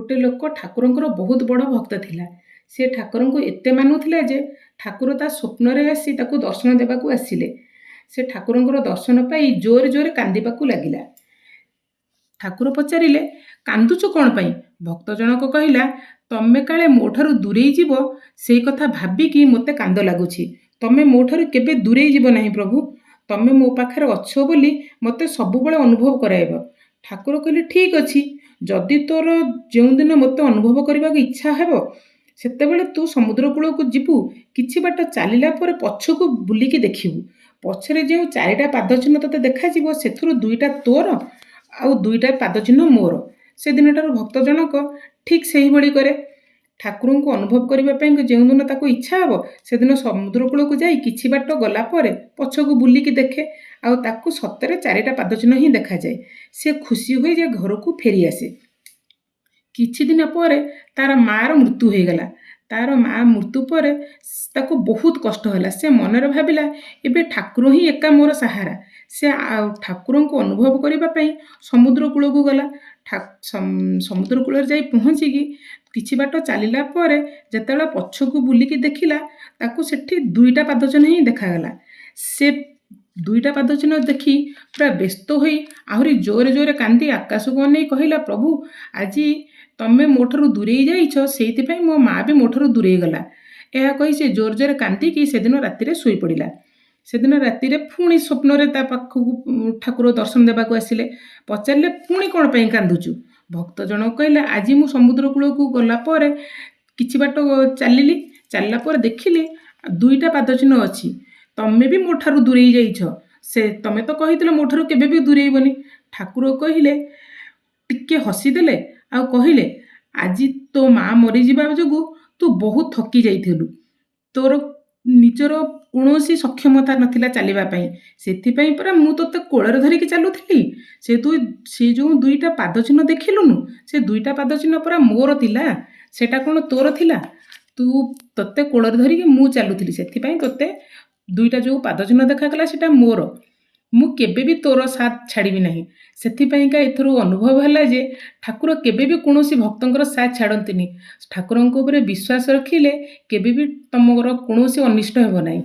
गोटे लोक ठाकुरंकर बहुत बड़ भक्त थिला। से ठाकुरंकु एते मानुथिला जे ठाकुर ता स्वप्न आसी ताकू दर्शन देबाकू आसिले। से ठाकुरंकर दर्शन पाई जोर जोर कांदिबाकू लागिला। ठाकुर पचारिले कांदुचु कौन पाई? भक्त जनक कहिला तमे काले मोठारु दूरेई जीव सेई कथा भाबिकी मोते कांद लागुछि। तमे मोठारु केबे दूरेई जीव नाही प्रभु। तमे मो पाखरे अछो बोली मते सबुबेले अनुभव कराइब। ठाकुर कहले ठीक अछि, जदि तोर जेउ दिन मते अनुभव करबाक इच्छा हेबो सेतेबेले तू समुद्र कूलकू जीवु। किछि बाट चलिला परे पछकू बुलिकी देखिबु। पछरे जेउ चारिटा पाद चिन्ह तते देखा जीवो सेथुरु दुईटा तोर आउ दुईटा पाद चिन्ह मोर। से दिनटार भक्त जनक ठीक सेही भली करे। ठाकुर को अनुभव करने जो दिन ताको इच्छा हे से दिन समुद्र कूल को जाई किछि बाट गला परे पछकू बुलिकी देखे आउ ताकू सतरे चारिटा पाद चिन्ह ही देखा जाए। से खुशी हुए जे घर को फेरी आसे। किछि दिन पर तार मार मृत्यु हो गला। तार माँ मृत्यु पर ताको बहुत कष्ट होला। से मनरे भाविला एबे ठाकुर ही एका मोर सहारा। से ठाकुर को अनुभव करने समुद्र कूल को गला। समुद्र कूल जाई पहुँचिकी किछि बाट चलिला परे जेतेबेले पछकू बुलिकी देखिला ताकू सेठी दुईटा पाद चिन्ह ही देखागला। से दुईटा पाद चिन्ह देखी पूरा व्यस्त होई आहुरी जोरे जोरे कांदी आकाश को अनेई कहिला प्रभु आजी तमे मोठरू दूरेई जाइछ सेइथिपाई मो माँ भी मोठरू दूरेई गला। यह कही से जोर जोर कांदी से दिन राति शोई पड़ा। से दिन राति पुणी स्वप्न ता पाखकू ठाकुर दर्शन देवाक आसिले। पचारे पुणी कौन पाई कांदुचु? भक्त जन कहला आज मु समुद्र कूल को गला परे किछि बाट चलिली। चलला पर देखिली दुईटा पाद चिन्ह अछि। तमे भी मोठारू दूरेई जाइछ। से तमे तो कहितले मोठारू केबे भी दूरेइबनी। ठाकुर कहिले टिके हसीदेले आ कहिले आज तो माँ मरी जिबा जोगु तू बहुत थकी जाइथिलु। तोर निजर कौनसी सक्षमता नथिला चलिबा पई। सेथिपई परा मु तोते कोଳରେ धरिकी चालुथिली। से जो दुईटा पाद चिन्ह देखिलुनु से दुईटा पाद चिन्ह परा मोर थिला। सेटा कोन तोर थिला? तू तोते कोଳରେ धरिकी मु चालुथिली। सेथिपई तोते दुईटा जो पाद चिन्ह देखागला सेटा मोर। मु केबे भी तोर साथ छाड़बी नहीं। सेथिपईका एथरु अनुभव है जे ठाकुर केबे भी कौनसी भक्तंकर साथ छाड़ंतिनी। ठाकुरंक उपरे विश्वास रखिले केबे भी तमर कौनसी अनिष्ट हेबो नहीं।